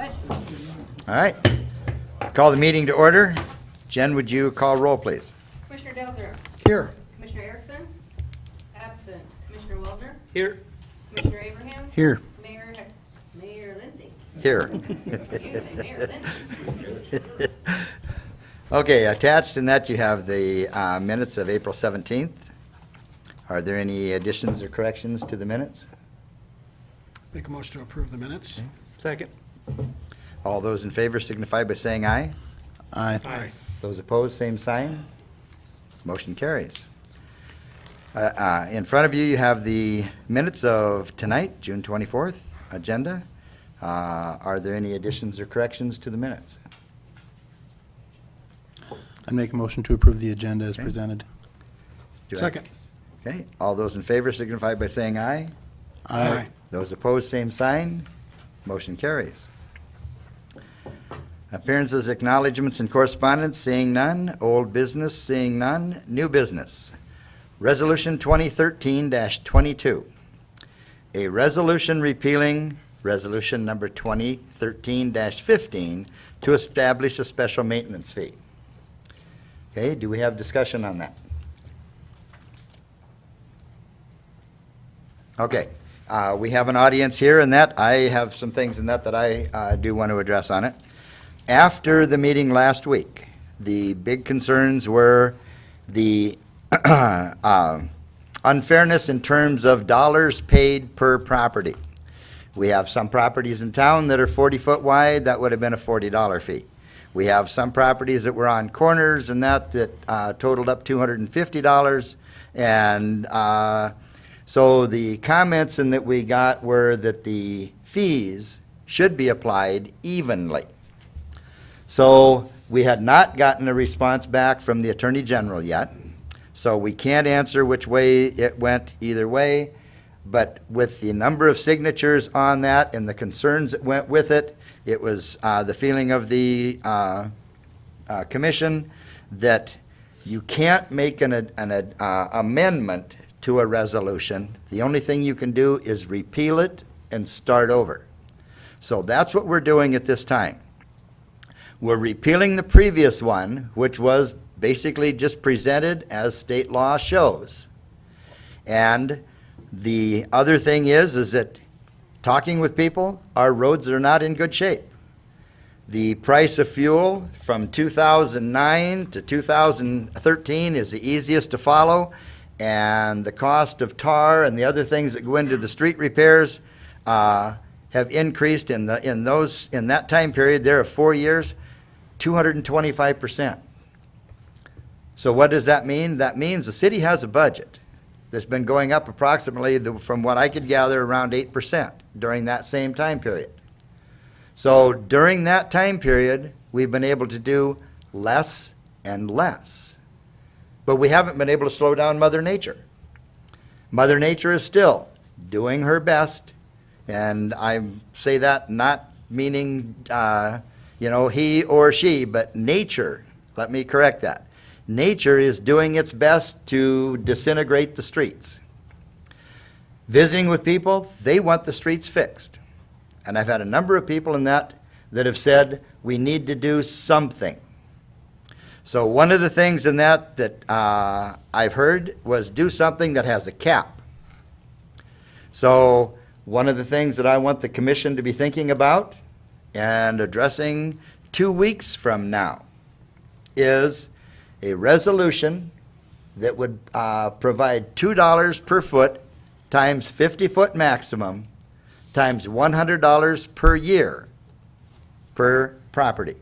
right. All right. Call the meeting to order. Jen, would you call roll, please? Commissioner Delzer. Here. Commissioner Erickson. Absent. Commissioner Waldner. Here. Commissioner Abraham. Here. Mayor Lindsay. Here. Excuse me, Mayor Lindsay. Okay, attached in that you have the minutes of April 17th. Are there any additions or corrections to the minutes? Make a motion to approve the minutes. Second. All those in favor signify by saying aye. Aye. Aye. Those opposed, same sign. Motion carries. In front of you, you have the minutes of tonight, June 24th, agenda. Are there any additions or corrections to the minutes? I'd make a motion to approve the agenda as Okay. presented. Do I- Second. Okay, all those in favor signify by saying aye. Aye. Those opposed, same sign. Motion carries. Appearances, acknowledgements, and correspondence, seeing none. Old business, seeing none. New business. Resolution 2013-22. A resolution repealing Resolution number 2013-15 to establish a special maintenance fee. Okay, do we have discussion on that? Okay, we have an audience here and that. I have some things in that I do want to address on it. After the meeting last week, the big concerns were the unfairness in terms of dollars paid per property. We have some properties in town that are 40-foot wide, that would have been a $40 fee. We have some properties that were on corners and that totaled up $250. And so the comments in that we got were that the fees should be applied evenly. So we had not gotten a response back from the Attorney General yet, so we can't answer which way it went either way. But with the number of signatures on that and the concerns that went with it, it was the feeling of the commission that you can't make an amendment to a resolution. The only thing you can do is repeal it and start over. So that's what we're doing at this time. We're repealing the previous one, which was basically just presented as state law shows. And the other thing is that talking with people, our roads are not in good shape. The price of fuel from 2009 to 2013 is the easiest to follow, and the cost of tar and the other things that go into the street repairs have increased in that time period there of 4 years, 225%. So what does that mean? That means the city has a budget that's been going up approximately, from what I could gather, around 8% during that same time period. So during that time period, we've been able to do less and less. But we haven't been able to slow down Mother Nature. Mother Nature is still doing her best, and I say that not meaning, he or she, but nature. Let me correct that. Nature is doing its best to disintegrate the streets. Visiting with people, they want the streets fixed. And I've had a number of people in that have said, we need to do something. So one of the things in that I've heard was do something that has a cap. So one of the things that I want the commission to be thinking about and addressing 2 weeks from now is a resolution that would provide $2 per foot times 50-foot maximum times $100 per year per property.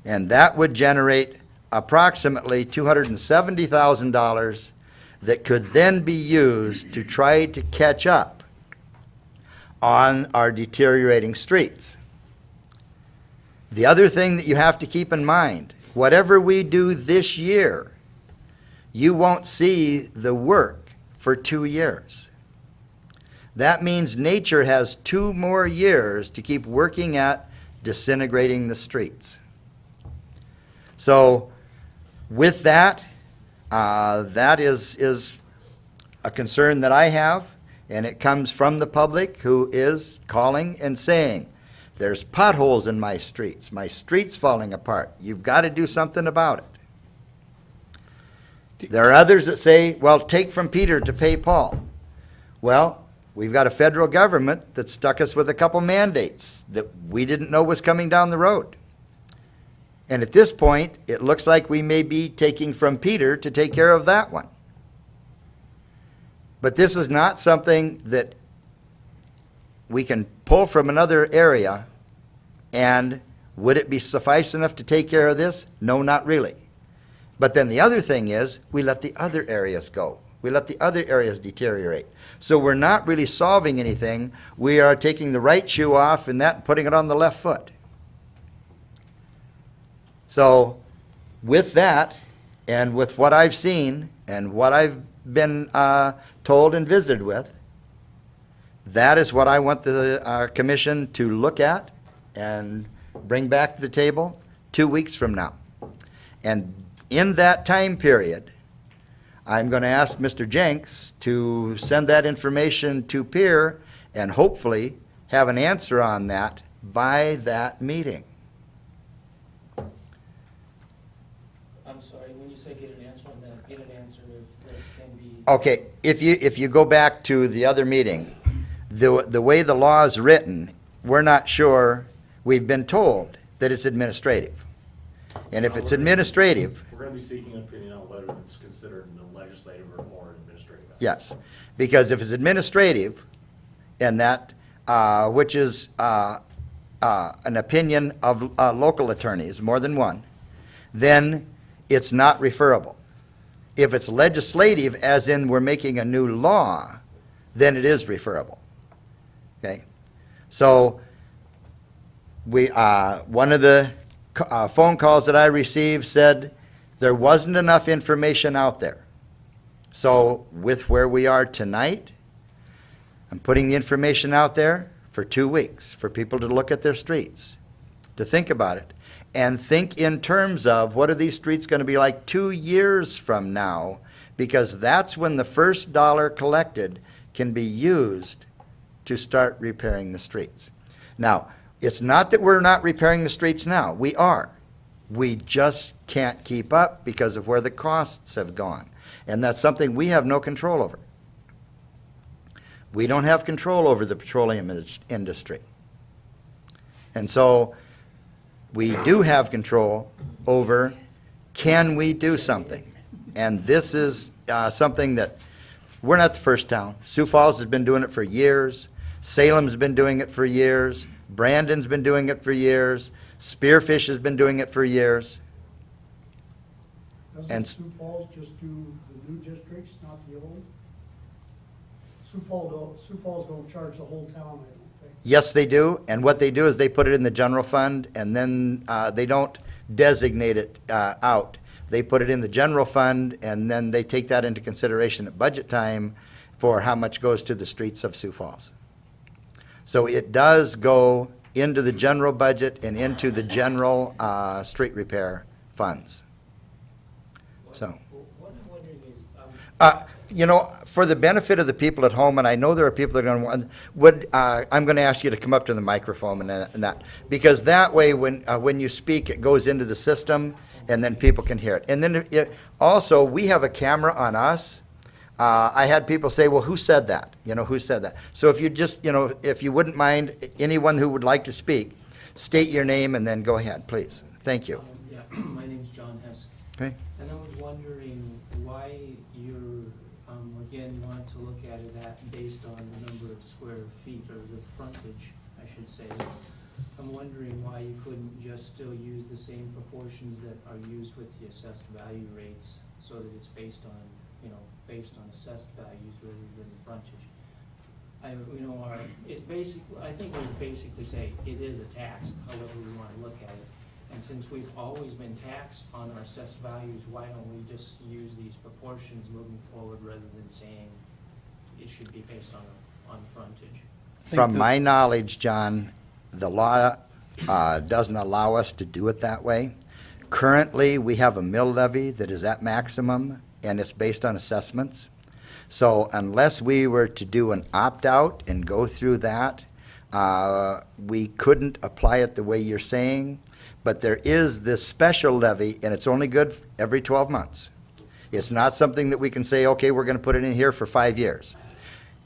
And that would generate approximately $270,000 that could then be used to try to catch up on our deteriorating streets. The other thing that you have to keep in mind, whatever we do this year, you won't see the work for 2 years. That means nature has 2 more years to keep working at disintegrating the streets. So with that, that is a concern that I have, and it comes from the public who is calling and saying There's potholes in my streets. My street's falling apart. You've got to do something about it. There are others that say, well, take from Peter to pay Paul. Well, we've got a federal government that stuck us with a couple mandates that we didn't know was coming down the road. And at this point, it looks like we may be taking from Peter to take care of that one. But this is not something that we can pull from another area, and would it be suffice enough to take care of this? No, not really. But then the other thing is, we let the other areas go. We let the other areas deteriorate. So we're not really solving anything. We are taking the right shoe off and that and putting it on the left foot. So with that, and with what I've seen, and what I've been told and visited with, that is what I want the commission to look at and bring back to the table 2 weeks from now. And in that time period, I'm going to ask Mr. Jenks to send that information to Pierre and hopefully have an answer on that by that meeting. I'm sorry, when you say get an answer on that, get an answer if this can be. Okay, if you go back to the other meeting, the way the law is written, we're not sure, we've been told that it's administrative. And if it's administrative, We're gonna be seeking an opinion on whether it's considered a legislative or an administrative act. yes, because if it's administrative, and that, which is an opinion of local attorneys, more than one, then it's not referable. If it's legislative, as in we're making a new law, then it is referable. Okay? So, one of the phone calls that I received said there wasn't enough information out there. So with where we are tonight, I'm putting the information out there for 2 weeks for people to look at their streets, to think about it, and think in terms of what are these streets going to be like 2 years from now, because that's when the first dollar collected can be used to start repairing the streets. Now, it's not that we're not repairing the streets now. We are. We just can't keep up because of where the costs have gone. And that's something we have no control over. We don't have control over the petroleum industry. And so we do have control over, can we do something? And this is something that, we're not the first town. Sioux Falls has been doing it for years. Salem's been doing it for years. Brandon's been doing it for years. Spearfish has been doing it for years. Doesn't And- Sioux Falls just do the new districts, not the old? Sioux Falls don't charge the whole town, I don't think. Yes, they do, and what they do is they put it in the general fund, and then they don't designate it out. They put it in the general fund, and then they take that into consideration at budget time for how much goes to the streets of Sioux Falls. So it does go into the general budget and into the general street repair funds. So. What I'm wondering is, For the benefit of the people at home, and I know there are people that are going to want, I'm going to ask you to come up to the microphone and that, because that way, when you speak, it goes into the system, and then people can hear it. And then also, we have a camera on us. I had people say, well, who said that? Who said that? So if you just, if you wouldn't mind, anyone who would like to speak, state your name and then go ahead, please. Thank you. yeah, my name's John Hess. Okay. And I was wondering why you're, again, want to look at it based on the number of square feet, or the frontage, I should say. I'm wondering why you couldn't just still use the same proportions that are used with the assessed value rates, so that it's based on assessed values rather than the frontage. It's basic, I think we would basically say it is a tax, however we want to look at it. And since we've always been taxed on our assessed values, why don't we just use these proportions moving forward rather than saying it should be based on frontage? From my knowledge, John, the law doesn't allow us to do it that way. Currently, we have a mill levy that is at maximum, and it's based on assessments. So unless we were to do an opt-out and go through that, we couldn't apply it the way you're saying, but there is this special levy, and it's only good every 12 months. It's not something that we can say, okay, we're going to put it in here for 5 years.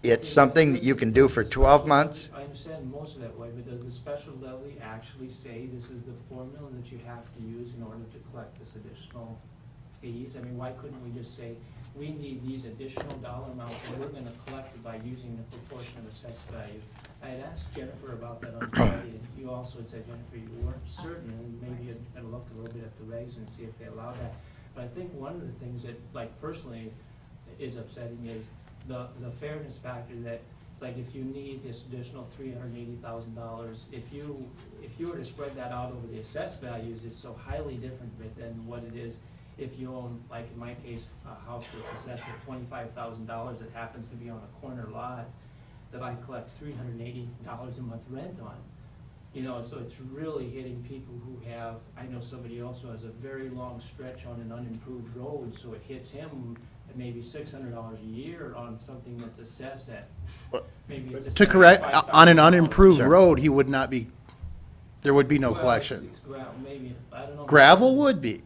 It's something that you can do for 12 months. I understand most of that way, but does the special levy actually say this is the formula that you have to use in order to collect this additional fees? I mean, why couldn't we just say, we need these additional dollar amounts, and we're gonna collect it by using the proportion of assessed value? I had asked Jennifer about that on Friday, and you also had said, Jennifer, you weren't certain, and maybe you'd look a little bit at the regs and see if they allow that. But I think one of the things that, like, personally is upsetting is the fairness factor, that it's like, if you need this additional $380,000, if you were to spread that out over the assessed values, it's so highly different than what it is if you own, like in my case, a house that's assessed at $25,000 that happens to be on a corner lot that I collect $380 a month rent on. You know, so it's really hitting people who have, I know somebody else who has a very long stretch on an unimproved road, so it hits him at maybe $600 a year on something that's assessed at, maybe it's assessed To correct, at on an $5,000. unimproved Sure. road, he would not be, there would be no Well, collection. It's gravel, maybe, I don't know. Gravel would be.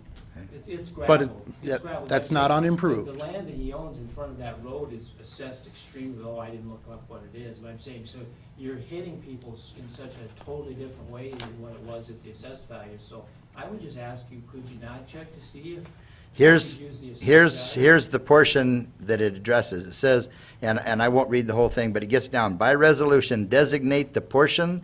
It's But gravel. it- It's gravel. that's Like, not the- unimproved. The land that he owns in front of that road is assessed extremely low. I didn't look up what it is, but I'm saying, so you're hitting people in such a totally different way than what it was at the assessed value. So I would just ask you, could you not check to see if Here's, you could use the assessed value? here's the portion that it addresses. It says, and I won't read the whole thing, but it gets down, by resolution, designate the portion,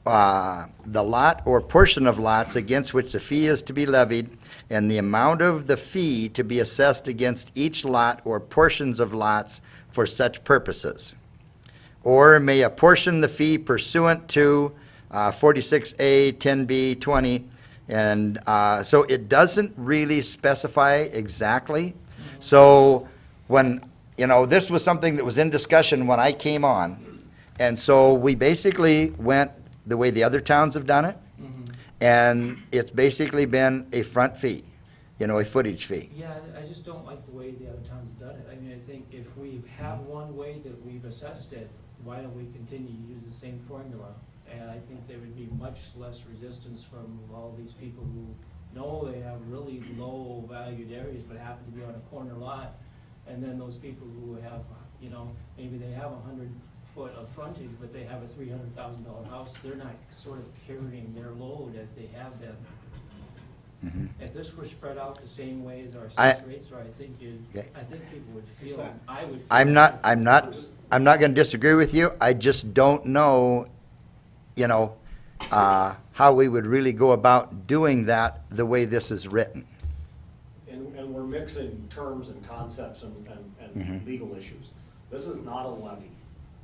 the lot or portion of lots against which the fee is to be levied, and the amount of the fee to be assessed against each lot or portions of lots for such purposes. Or may apportion the fee pursuant to 46A, 10B, 20. And so it doesn't really specify exactly. So when, you know, this was something that was in discussion when I came on. And so we basically went the way the other towns have done it. And it's basically been a front fee, you know, a footage fee. Yeah, I just don't like the way the other towns have done it. I mean, I think if we have one way that we've assessed it, why don't we continue to use the same formula? And I think there would be much less resistance from all these people who know they have really low valued areas but happen to be on a corner lot. And then those people who have, you know, maybe they have 100-foot of frontage, but they have a $300,000 house, they're not sort of carrying their load as they have been. If this were spread out the same way as our assessed rates are, I think Okay. people would Is feel, that- I would feel. I'm not gonna disagree with you. I just don't know, you know, how we would really go about doing that the way this is written. And we're mixing terms and concepts and legal issues. This is not a levy.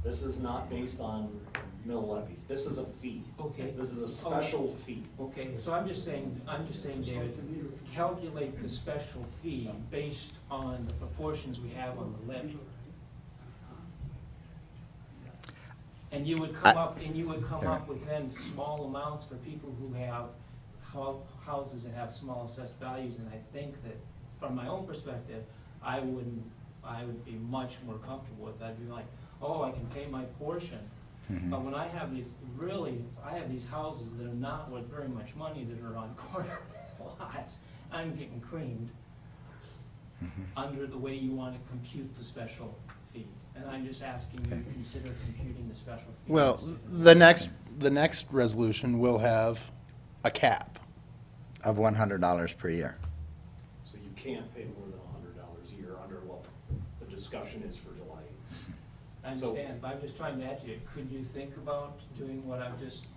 This is not based on mill levies. This is a fee. Okay. This is a special fee. Okay, so I'm just saying, David, calculate the special fee based on the proportions we have on the levy. And you would come up with then small amounts for people who have houses that have small assessed values, and I think that, from my own perspective, I would be much more comfortable with that. I'd be like, oh, I can pay my portion. But when I have these houses that are not worth very much money that are on corner lots, I'm getting creamed under the way you want to compute the special fee. And I'm just asking you to consider computing the special fee. Well, the next resolution will have a cap. Of $100 per year. So you can't pay more than $100 a year under what the discussion is for July. I understand, but I'm just trying to add to it. Could you think about doing what I'm just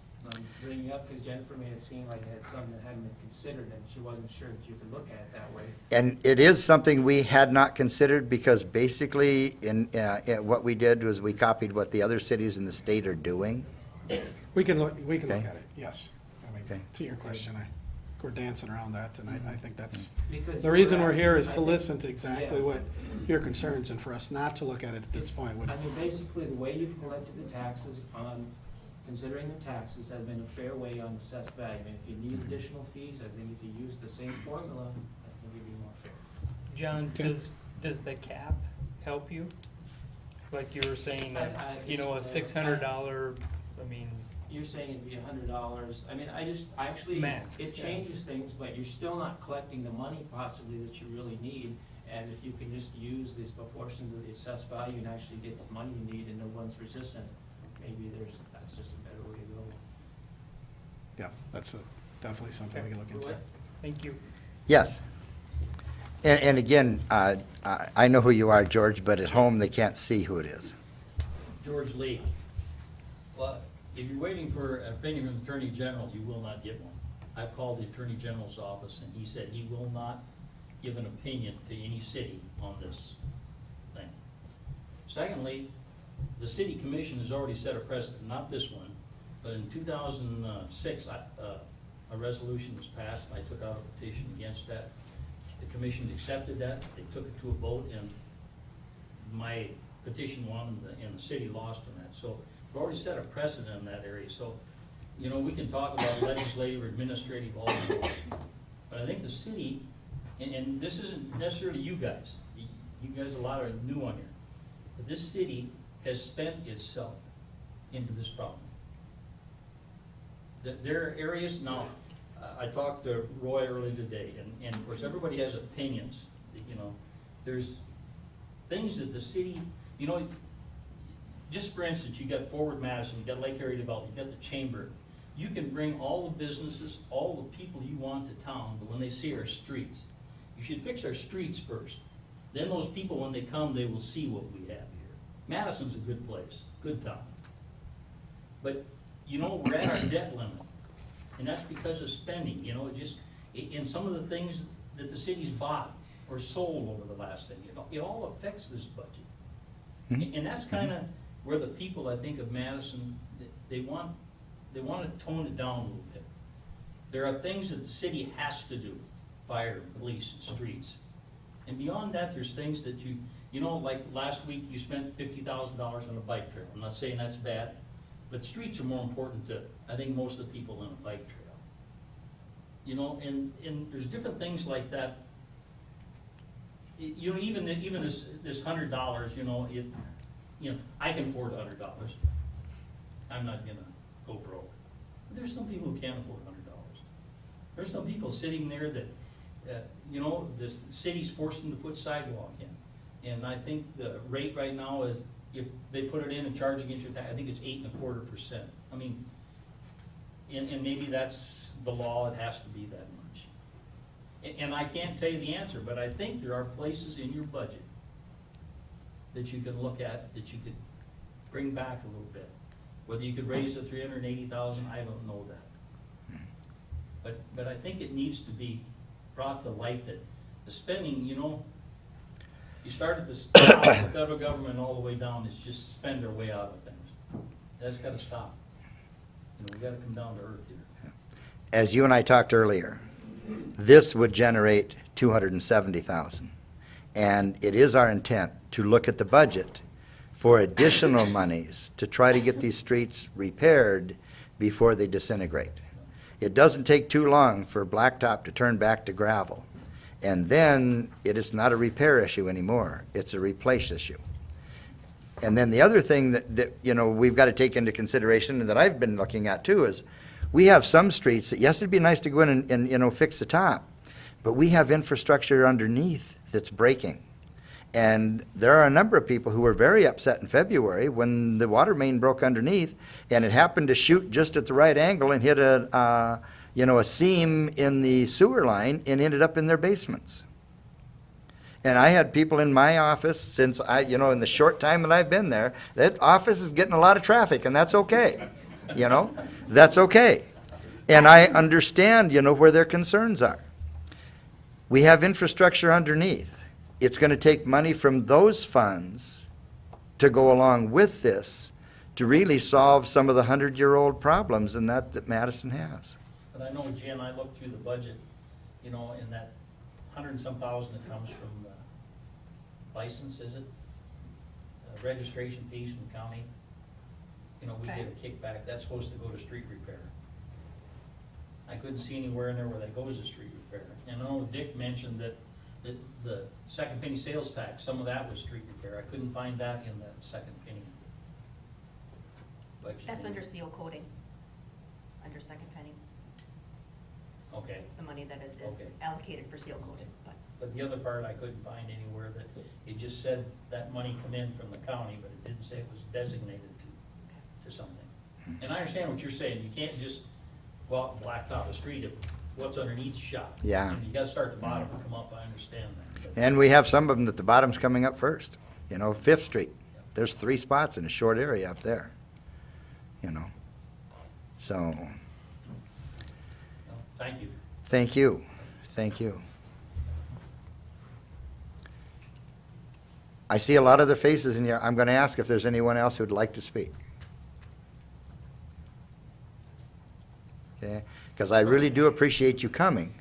bringing up? Because Jennifer made it seem like it had something that hadn't been considered, and she wasn't sure that you could look at it that way. And it is something we had not considered, because basically what we did was we copied what the other cities in the state are doing. We can look Okay. at it, yes. I Okay. mean, to your question, we're dancing around that, and I think that's, Because the reason we're here is I to think- listen to exactly Yeah. what your concerns, and for us not to look at it at this point would, I mean, basically, the way you've collected the taxes on, considering the taxes, has been a fair way on assessed value. I mean, if you need additional fees, I think if you use the same formula, I think it'd be more fair. John, Okay. does the cap help you? Like you were saying, I- you know, a $600 I mean, You're saying it'd be $100. I mean, I actually, Max, it yeah. changes things, but you're still not collecting the money possibly that you really need. And if you can just use these proportions of the assessed value and actually get the money you need and no one's resistant, maybe that's just a better way to go. Yeah, that's definitely something we can look into. thank you. Yes. And again, I know who you are, George, but at home, they can't see who it is. George Lee. Well, if you're waiting for an opinion from the Attorney General, you will not get one. I've called the Attorney General's office, and he said he will not give an opinion to any city on this thing. Secondly, the city commission has already set a precedent, not this one, but in 2006, a resolution was passed, I took out a petition against that. The commission accepted that, they took it to a vote, and my petition won, and the city lost on that. So we've already set a precedent in that area. So, you know, we can talk about legislative or administrative, all of those. But I think the city, and this isn't necessarily you guys, you guys, a lot are new on here, but this city has spent itself into this problem. There are areas, now, I talked to Roy earlier today, and of course, everybody has opinions, you know. There's things that the city, you know, just for instance, you got Forward Madison, you got Lake Area Development, you got the Chamber. You can bring all the businesses, all the people you want to town, but when they see our streets, you should fix our streets first. Then those people, when they come, they will see what we have here. Madison's a good place, good town. But, you know, we're at our debt limit, and that's because of spending, you know, and some of the things that the city's bought or sold over the last thing, it all affects this budget. And that's kind of where the people, I think, of Madison, they want to tone it down a little bit. There are things that the city has to do, fire, police, streets. And beyond that, there's things that you know, like last week, you spent $50,000 on a bike trail. I'm not saying that's bad, but streets are more important to, I think, most of the people on a bike trail. You know, and there's different things like that. You know, even this $100, you know, I can afford $100. I'm not gonna go broke. But there's some people who can't afford $100. There's some people sitting there that, you know, the city's forced them to put sidewalk in. And I think the rate right now is, if they put it in and charge against your tax, I think it's 8.25%. I mean, and maybe that's the law, it has to be that much. And I can't tell you the answer, but I think there are places in your budget that you can look at, that you could bring back a little bit. Whether you could raise the 380,000, I don't know that. But I think it needs to be brought to light that the spending, you know, you start at the federal government all the way down, it's just spend their way out of things. That's gotta stop. You know, we gotta come down to earth here. As you and I talked earlier, this would generate $270,000. And it is our intent to look at the budget for additional monies to try to get these streets repaired before they disintegrate. It doesn't take too long for blacktop to turn back to gravel. And then it is not a repair issue anymore, it's a replace issue. And then the other thing that you know, we've got to take into consideration, and that I've been looking at too, is we have some streets that, yes, it'd be nice to go in and you know, fix the top, but we have infrastructure underneath that's breaking. And there are a number of people who were very upset in February when the water main broke underneath, and it happened to shoot just at the right angle and hit a seam in the sewer line and ended up in their basements. And I had people in my office, since in the short time that I've been there, that office is getting a lot of traffic, and that's okay. You know, that's okay. And I understand, where their concerns are. We have infrastructure underneath. It's going to take money from those funds to go along with this to really solve some of the 100-year-old problems in that Madison has. But I know, Jen, I looked through the budget, in that 100-some thousand that comes from the license, is it? Registration fees from the county. We Okay. get a kickback, that's supposed to go to street repair. I couldn't see anywhere in there where that goes to street repair. And I know Dick mentioned that the second penny sales tax, some of that was street repair. I couldn't find that in that second penny. budget? That's under seal coating, under second penny. Okay, It's the money that is Okay. allocated for seal coating, but. but the other part, I couldn't find anywhere that, it just said that money come in from the county, but it didn't say it was designated to something. And I understand what you're saying, you can't just go out and blacktop a street if what's underneath shot. Yeah. And you gotta start at the bottom and come up, I understand that. but- And we have some of them that the bottom's coming up first. You know, Fifth Street, there's 3 spots in a short area up there, you know. So, No, Thank you. thank you, thank you. I see a lot of their faces in here. I'm gonna ask if there's anyone else who'd like to speak. Okay, because I really do appreciate you coming.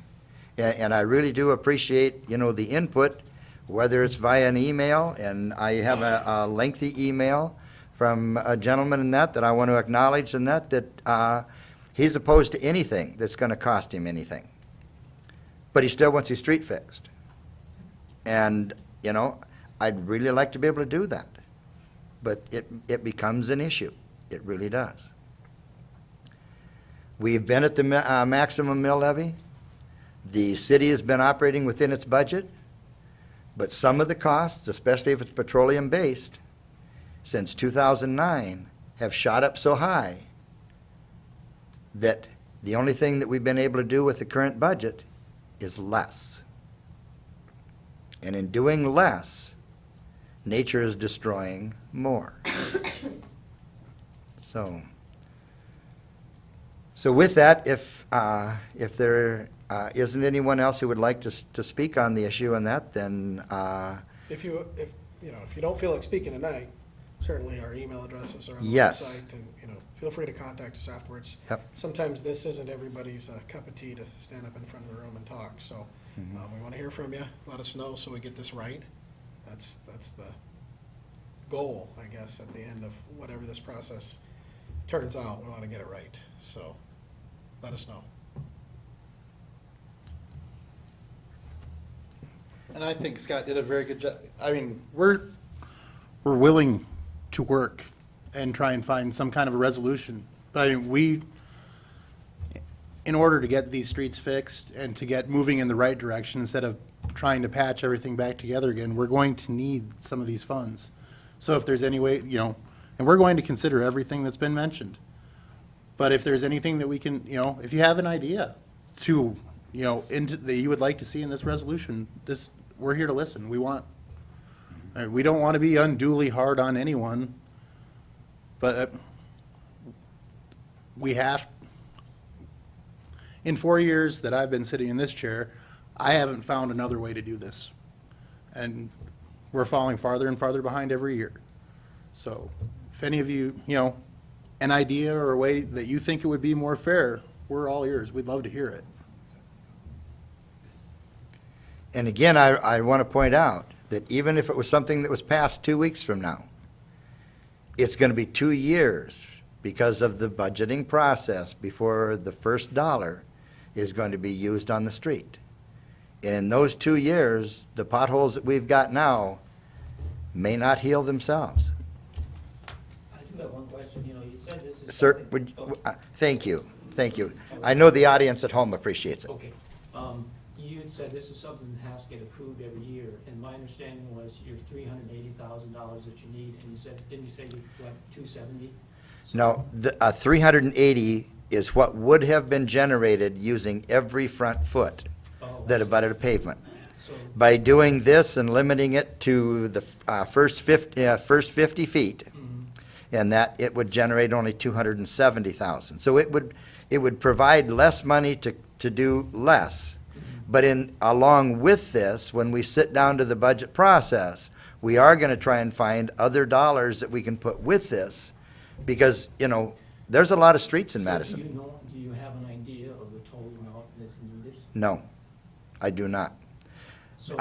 And I really do appreciate, you know, the input, whether it's via an email, and I have a lengthy email from a gentleman in that I want to acknowledge in that he's opposed to anything that's gonna cost him anything. But he still wants his street fixed. And, you know, I'd really like to be able to do that. But it becomes an issue. It really does. We've been at the maximum mill levy. The city has been operating within its budget. But some of the costs, especially if it's petroleum-based, since 2009, have shot up so high that the only thing that we've been able to do with the current budget is less. And in doing less, nature is destroying more. So with that, if there isn't anyone else who would like to speak on the issue on that, then, If you don't feel like speaking tonight, certainly our email addresses are on the Yes. website, and, feel free to contact us afterwards. Yep. Sometimes this isn't everybody's cup of tea to stand up in front of the room and talk, so, we wanna hear from you, let us know so we get this right. That's the goal, I guess, at the end of whatever this process turns out, we wanna get it right, so, let us know. And I think Scott did a very good job. I mean, we're willing to work and try and find some kind of a resolution. But I mean, in order to get these streets fixed and to get moving in the right direction, instead of trying to patch everything back together again, we're going to need some of these funds. So if there's any way, and we're going to consider everything that's been mentioned. But if there's anything that we can, if you have an idea to, that you would like to see in this resolution, we're here to listen. We don't want to be unduly hard on anyone, but we have, in 4 years that I've been sitting in this chair, I haven't found another way to do this. And we're falling farther and farther behind every year. So if any of you, an idea or a way that you think it would be more fair, we're all ears. We'd love to hear it. and again, I want to point out that even if it was something that was passed 2 weeks from now, it's going to be 2 years because of the budgeting process before the first dollar is going to be used on the street. In those 2 years, the potholes that we've got now may not heal themselves. I do have one question, you said this is. Sir, something- thank you, thank you. I know the audience at home appreciates it. Okay, you had said this is something that has to get approved every year, and my understanding was your $380,000 that you need, and didn't you say you, what, 270? No, the 380 is what would have been generated using every front foot Oh, that abutted a pavement. So, By doing this and limiting it to the first 50 feet, and that it would generate only 270,000. So it would provide less money to do less. But along with this, when we sit down to the budget process, we are going to try and find other dollars that we can put with this, because, there's a lot of streets in so Madison. do you have an idea of the total amount that's needed? No, I do not. So-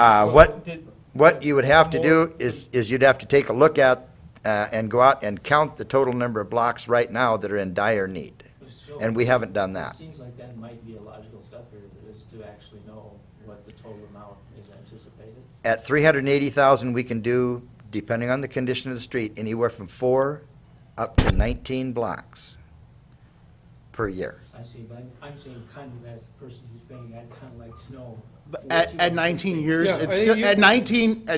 What you would have to do is you'd have to take a look at and go out and count the total number of blocks right now that are in dire need. So- And we haven't done It that. seems like that might be a logical step here, is to actually know what the total amount is anticipated. At 380,000, we can do, depending on the condition of the street, anywhere from 4 up to 19 blocks per year. I see, but I'm saying kind of as the person who's paying, I'd kind of like to know. But what you at 19 years, Yeah, it's I still, think at you- 19,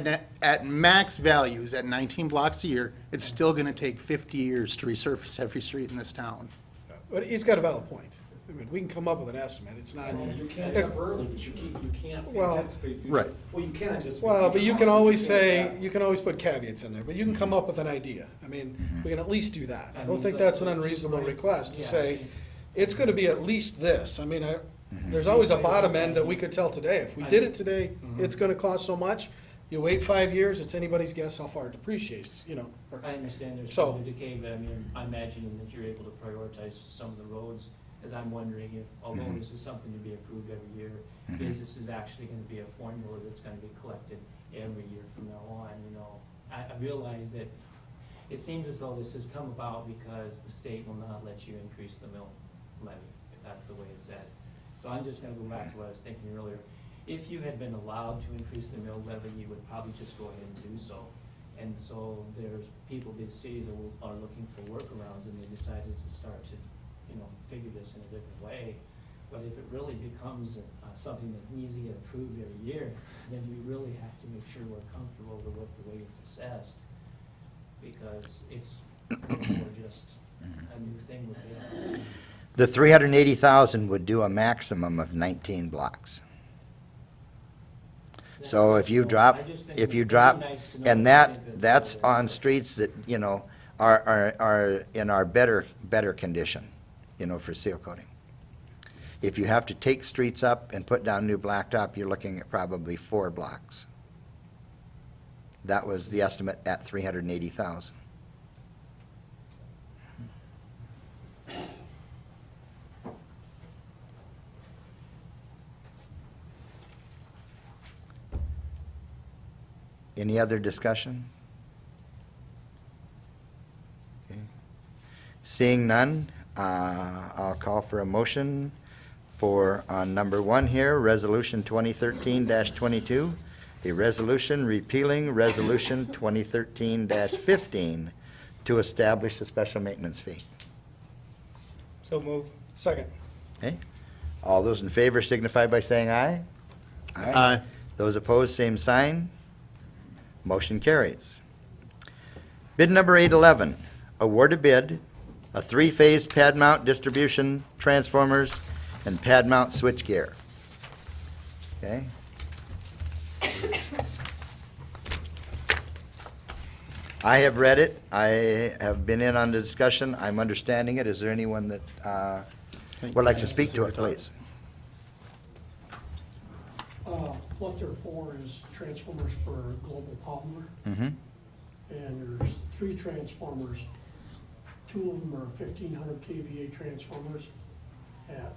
at max values, at 19 blocks a year, it's still gonna take 50 years to resurface every street in this town. But he's got a valid point. I mean, we can come up with an estimate, it's not. You can't temporarily, but you can't Well, anticipate future. right. Well, you can anticipate. Well, but future you costs, can always can't say, adapt. you can always put caveats in there, but you can come up with an idea. I mean, we can at least do that. I don't think that's an unreasonable request to say, it's gonna be at least this. I mean, there's always a bottom end that we could tell today. If we did it today, it's gonna cost so much. You wait 5 years, it's anybody's guess how far it depreciates, you know. or- I understand there's So- some decay, but I mean, I'm imagining that you're able to prioritize some of the roads, as I'm wondering if, although this is something to be approved every year, is this is actually gonna be a formula that's gonna be collected every year from now on, you know? I realize that it seems as though this has come about because the state will not let you increase the mill levy, if that's the way it's said. So I'm just gonna go back to what I was thinking earlier. If you had been allowed to increase the mill levy, you would probably just go ahead and do so. And so there's people, these cities are looking for workarounds, and they decided to start to, you know, figure this in a different way. But if it really becomes something that needs to get approved every year, then we really have to make sure we're comfortable with the way it's assessed. Because it's more just a new thing with it. The 380,000 would do a maximum of 19 blocks. So if you drop, if you drop, and that's on streets that, you know, are in our better condition, you know, for seal coating. If you have to take streets up and put down new blacktop, you're looking at probably 4 blocks. That was the estimate at 380,000. Any other discussion? Okay. Seeing none, I'll call for a motion for, on number 1 here, Resolution 2013-22, a resolution repealing Resolution 2013-15 to establish a special maintenance fee. So move. Second. Okay? All those in favor signify by saying aye. Aye. Those opposed, same sign. Motion carries. Bid number 811, award a bid, a 3-phase pad mount distribution transformers and pad mount switchgear. Okay? I have read it. I have been in on the discussion. I'm understanding it. Is there anyone that would like to speak to it, please? What they're for is transformers for Global Polymer, Mm-hmm. and there's 3 transformers. 2 of them are 1,500 KVA transformers at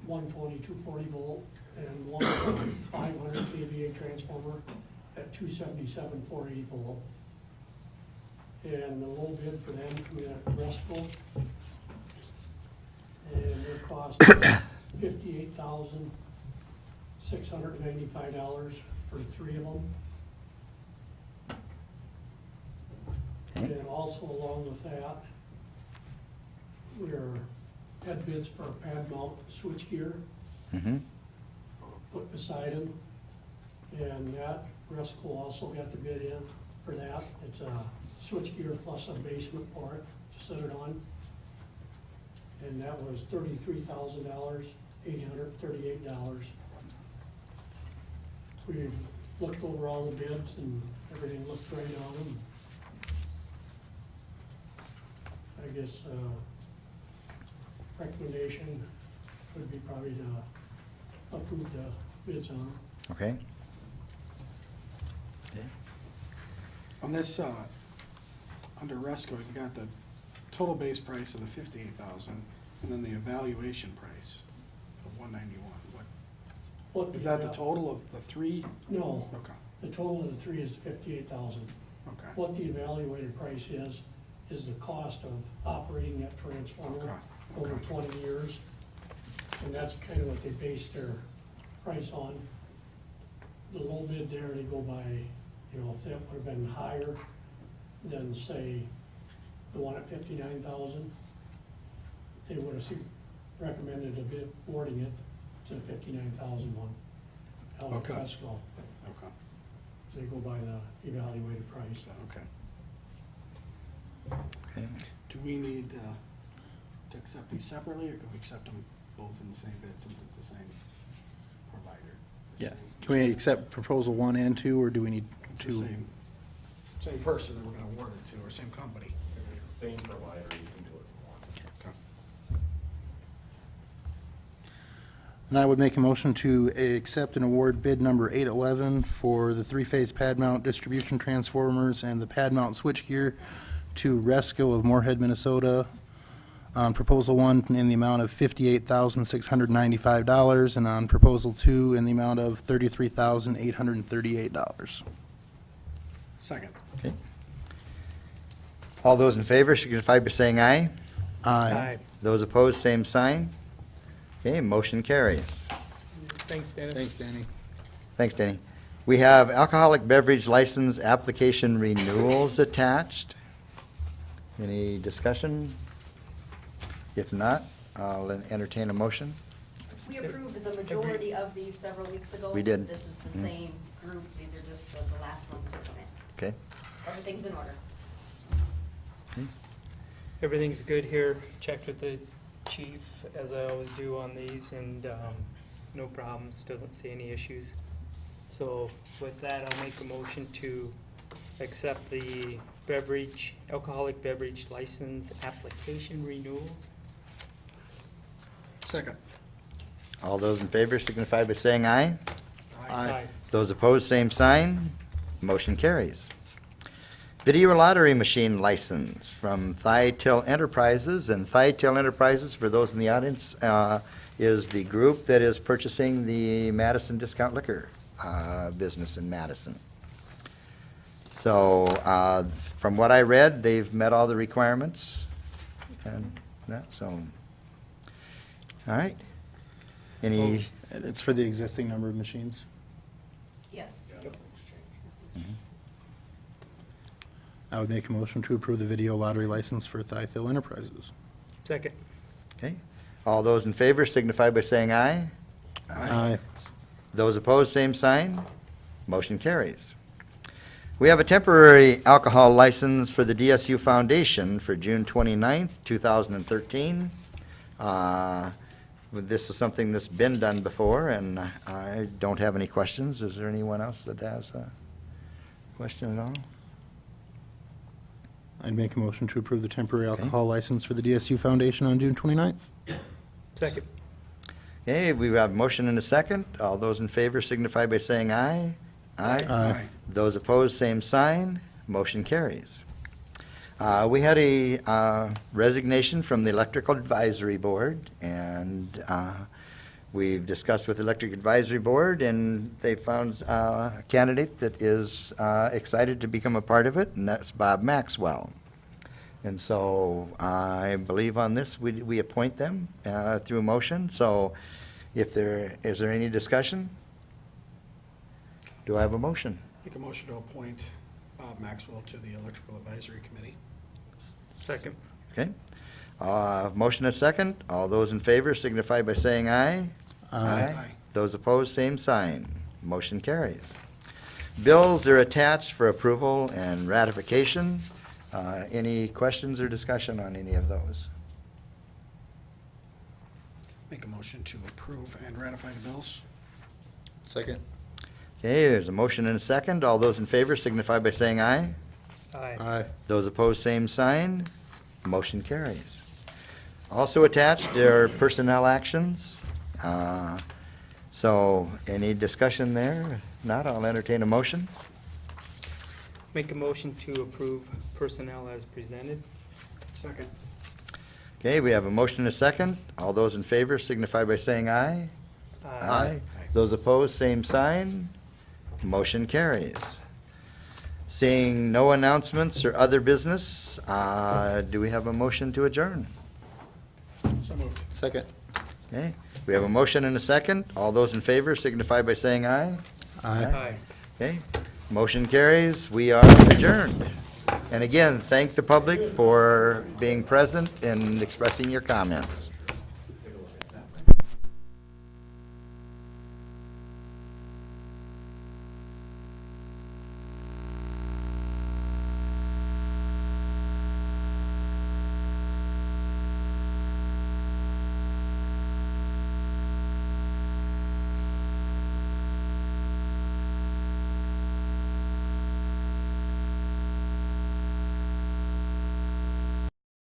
120, 240 volt, and one 500 KVA transformer at 277, 480 volt. And the low bid for them come in at Resco, and their cost is $58,695 for the 3 of them. Okay. And also along with that, we're had bids for a pad mount switchgear Mm-hmm. put beside them. And that, Resco also got the bid in for that. It's a switchgear plus a basement for it to set it on. And that was $33,000, $838. We've looked over all the bids and everything looked right on them. I guess, recommendation would be probably to approve the bids on them. Okay? On this, under Resco, you've got the total base price of the 58,000, and then the evaluation price of 191. What Is that the total of the 3? No, Okay, the total of the 3 is 58,000. okay. What the evaluated price is the cost of operating that transformer Okay, over okay. 20 years. And that's kind of what they base their price on. The low bid there, they go by, you know, if that would have been higher than, say, the one at 59,000. They would have recommended a bit wording it to the 59,000 one. Held at Okay. Cresco. Okay, They go by the evaluated price. okay. Okay. Do we need to accept these separately, or can we accept them both in the same bid since it's the same provider? Yeah. Can we accept proposal 1 and 2, or do we need It's the 2? same person that we're gonna award it to, or same company. If it's the same provider, you can do it in one. Okay. And I would make a motion to accept and award bid number 811 for the three-phase pad mount distribution transformers and the pad mount switchgear to Resco of Moorhead, Minnesota, on proposal 1 in the amount of $58,695, and on proposal 2 in the amount of $33,838. Second. Okay. All those in favor signify by saying aye. Aye. Those opposed, same sign. Okay, motion carries. Thanks, Dennis. Thanks, Danny. Thanks, Denny. We have alcoholic beverage license application renewals attached. Any discussion? If not, I'll entertain a motion. We approved the majority of these several weeks ago. We did. This is the Mhm. same group. These are just the last ones to come in. Okay? Everything's in order. Everything's good here. Checked with the chief, as I always do on these, and no problems, doesn't see any issues. So with that, I'll make a motion to accept the alcoholic beverage license application renewals. Second. All those in favor signify by saying aye. Aye. Those opposed, same sign. Motion carries. Video lottery machine license from Thiatil Enterprises. And Thiatil Enterprises, for those in the audience, is the group that is purchasing the Madison Discount Liquor business in Madison. So, from what I read, they've met all the requirements and that, so. All right. Any, And it's for the existing number of machines? Yes. I would make a motion to approve the video lottery license for Thiatil Enterprises. Second. okay. All those in favor signify by saying aye. Aye. Those opposed, same sign. Motion carries. We have a temporary alcohol license for the DSU Foundation for June 29th, 2013. This is something that's been done before, and I don't have any questions. Is there anyone else that has a question at all? I'd make a motion to approve the temporary alcohol license for the DSU Foundation on June 29th. Second. Okay, we have a motion and a second. All those in favor signify by saying aye. Aye. Those opposed, same sign. Motion carries. We had a resignation from the Electrical Advisory Board, and we've discussed with the Electric Advisory Board, and they found a candidate that is excited to become a part of it, and that's Bob Maxwell. And so I believe on this, we appoint them through a motion. So is there any discussion? Do I have a motion? Make a motion to appoint Bob Maxwell to the Electrical Advisory Committee. Second. Okay. Motion is second. All those in favor signify by saying aye. Aye. Those opposed, same sign. Motion carries. Bills are attached for approval and ratification. Any questions or discussion on any of those? Make a motion to approve and ratify the bills. Second. Okay, there's a motion and a second. All those in favor signify by saying aye. Aye. Aye. Those opposed, same sign. Motion carries. Also attached are personnel actions. So any discussion there? If not, I'll entertain a motion. Make a motion to approve personnel as presented. Second. Okay, we have a motion and a second. All those in favor signify by saying aye. Those opposed, same sign. Motion carries. Seeing no announcements or other business, do we have a motion to adjourn? So moved. Second. Okay, we have a motion and a second. All those in favor signify by saying aye. Aye. Aye. Okay, motion carries. We are adjourned. And again, thank the public for being present and expressing your comments.